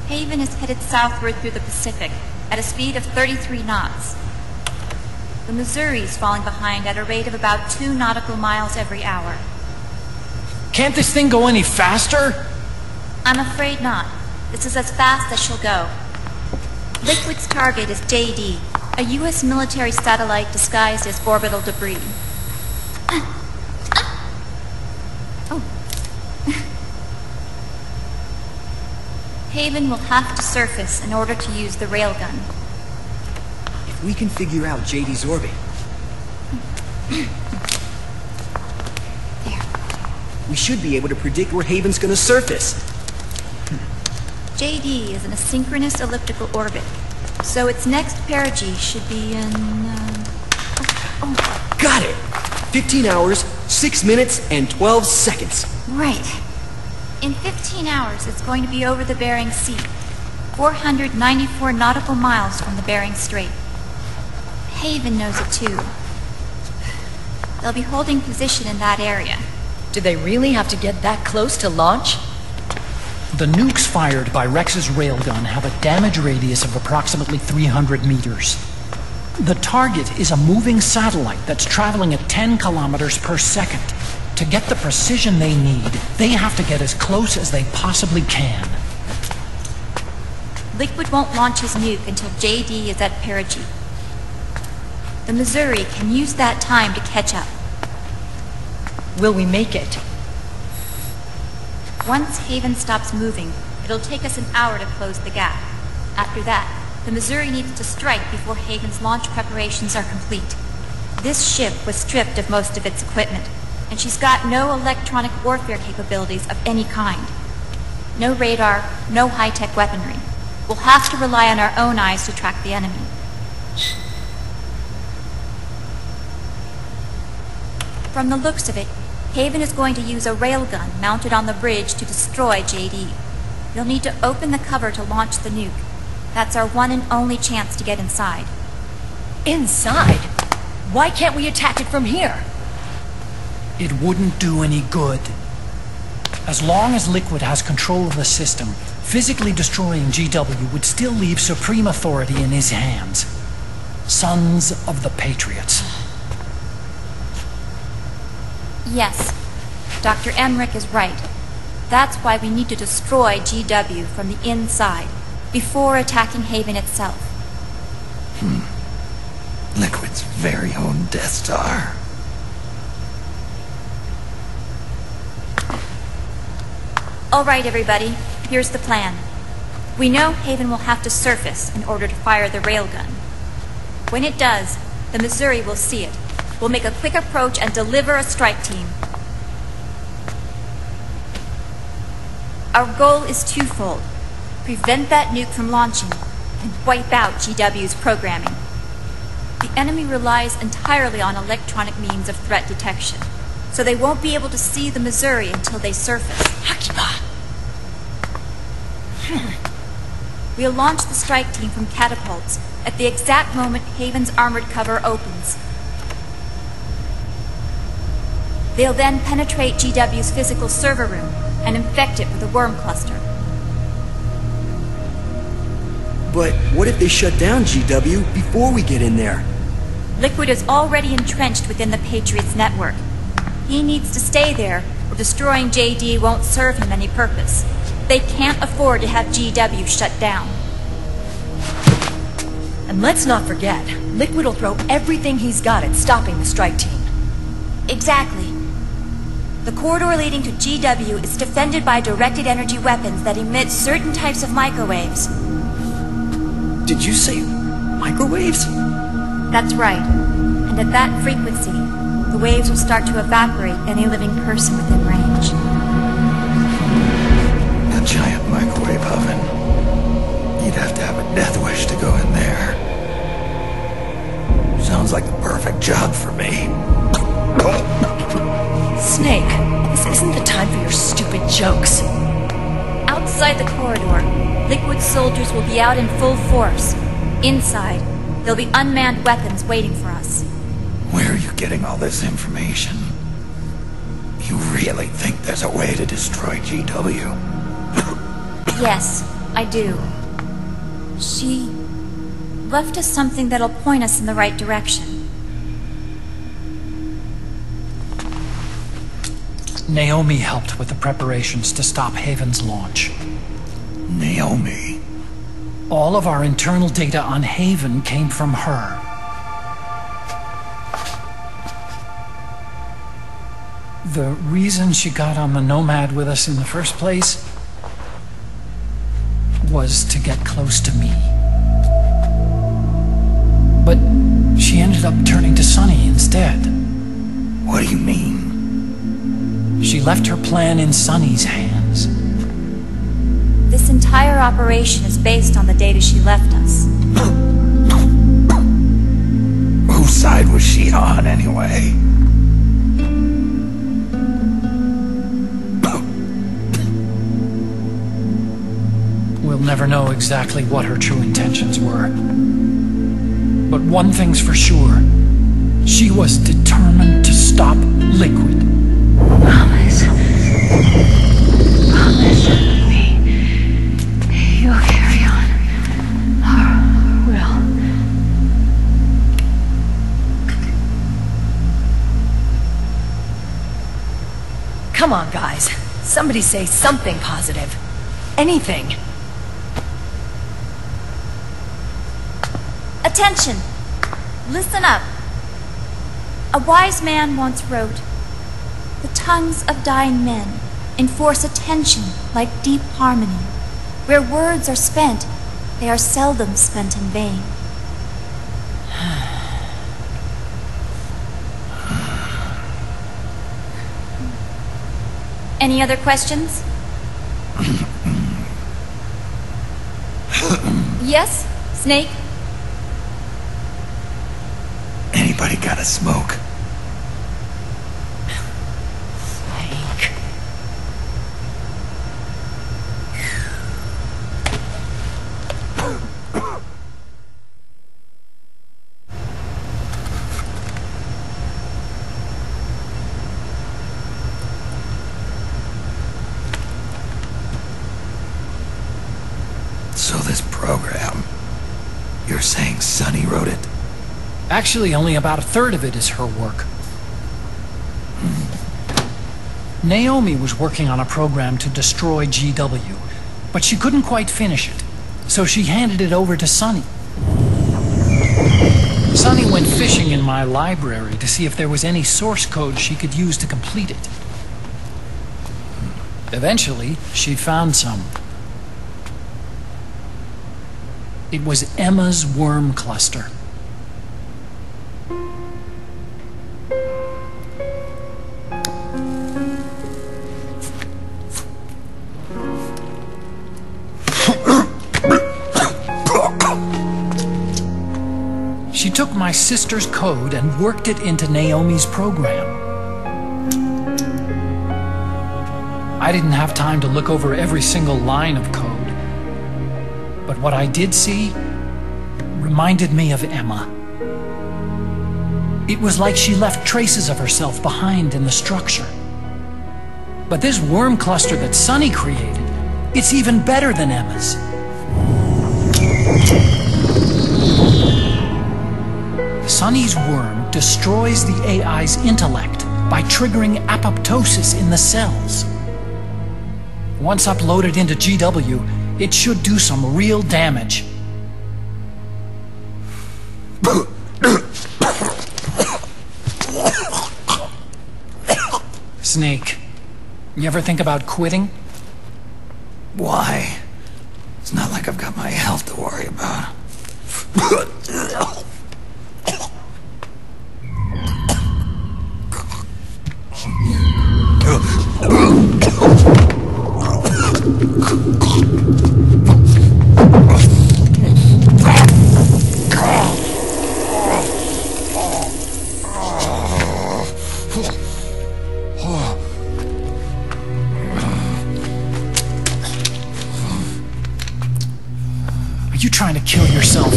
Haven is headed southward through the Pacific at a speed of 33 knots. The Missouri is falling behind at a rate of about 2 nautical miles every hour. Can't this thing go any faster? I'm afraid not. This is as fast as she'll go. Liquid's target is JD, a U.S. military satellite disguised as orbital debris. Haven will have to surface in order to use the railgun. If we can figure out JD's orbit... There. We should be able to predict where Haven's gonna surface. JD is in a synchronous elliptical orbit, so its next perigee should be in... Got it! 15 hours, 6 minutes, and 12 seconds. Right. In 15 hours, it's going to be over the Bering Sea, 494 nautical miles from the Bering Strait. Haven knows it too. They'll be holding position in that area. Do they really have to get that close to launch? The nukes fired by Rex's railgun have a damage radius of approximately 300 meters. The target is a moving satellite that's traveling at 10 kilometers per second. To get the precision they need, they have to get as close as they possibly can. Liquid won't launch his nuke until JD is at perigee. The Missouri can use that time to catch up. Will we make it? Once Haven stops moving, it'll take us an hour to close the gap. After that, the Missouri needs to strike before Haven's launch preparations are complete. This ship was stripped of most of its equipment, and she's got no electronic warfare capabilities of any kind. No radar, no high-tech weaponry. We'll have to rely on our own eyes to track the enemy. From the looks of it, Haven is going to use a railgun mounted on the bridge to destroy JD. You'll need to open the cover to launch the nuke. That's our one and only chance to get inside. Inside? Why can't we attack it from here? It wouldn't do any good. As long as Liquid has control of the system, physically destroying GW would still leave supreme authority in his hands. Sons of the Patriots. Yes, Dr. Emmerich is right. That's why we need to destroy GW from the inside, before attacking Haven itself. Liquid's very own Death Star. All right, everybody. Here's the plan. We know Haven will have to surface in order to fire the railgun. When it does, the Missouri will see it. We'll make a quick approach and deliver a strike team. Our goal is twofold. Prevent that nuke from launching and wipe out GW's programming. The enemy relies entirely on electronic means of threat detection, so they won't be able to see the Missouri until they surface. We'll launch the strike team from catapults at the exact moment Haven's armored cover opens. They'll then penetrate GW's physical server room and infect it with a worm cluster. But what if they shut down GW before we get in there? Liquid is already entrenched within the Patriots' network. He needs to stay there, or destroying JD won't serve him any purpose. They can't afford to have GW shut down. And let's not forget, Liquid will throw everything he's got at stopping the strike team. Exactly. The corridor leading to GW is defended by directed energy weapons that emit certain types of microwaves. Did you say microwaves? That's right. And at that frequency, the waves will start to evaporate any living person within range. A giant Outside the corridor, Liquid soldiers will be out in full force. Inside, there'll be unmanned weapons waiting for us. Where are you getting all this information? You really think there's a way to destroy GW? Yes, I do. She left us something that'll point us in the right direction. Naomi helped with the preparations to stop Haven's launch. Naomi? All of our internal data on Haven came from her. The reason she got on the Nomad with us in the first place was to get close to me. But she ended up turning to Sonny instead. What do you mean? She left her plan in Sonny's hands. This entire operation is based on the data she left us. Whose side was she on, anyway? We'll never know exactly what her true intentions were. But one thing's for sure. She was determined to stop Liquid. Promise. Promise me. You'll carry on. Or will. Come on, guys. Somebody say something positive. Anything. Attention! Listen up. A wise man once wrote, "The tongues of dying men enforce attention like deep harmony. Where words are spent, they are seldom spent in vain." Any other questions? Yes, Snake? Anybody got a smoke? Snake. So this program, you're saying Sonny wrote it? Actually, only about a third of it is her work. Naomi was working on a program to destroy GW, but she couldn't quite finish it, so she handed it over to Sonny. Sonny went fishing in my library to see if there was any source code she could use to complete it. Eventually, she found some. It was Emma's worm cluster. She took my sister's code and worked it into Naomi's program. I didn't have time to look over every single line of code, but what I did see reminded me of Emma. It was like she left traces of herself behind in the structure. But this worm cluster that Sonny created, it's even better than Emma's. Sonny's worm destroys the AI's intellect by triggering apoptosis in the cells. Once uploaded into GW, it should do some real damage. Snake, you ever think about quitting? Why? It's not like I've got my health to worry about. Are you trying to kill yourself?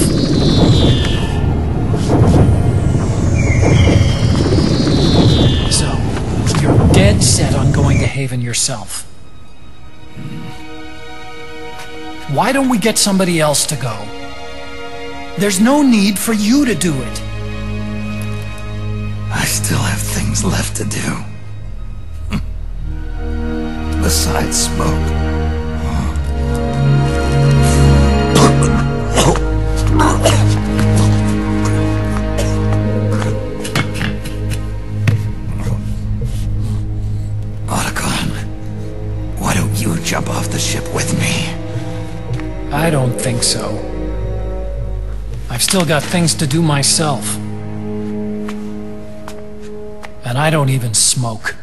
So, you're dead set on going to Haven yourself. Why don't we get somebody else to go? There's no need for you to do it. I still have things left to do. Besides smoke. Otacon, why don't you jump off the ship with me? I don't think so. I've still got things to do myself. And I don't even smoke.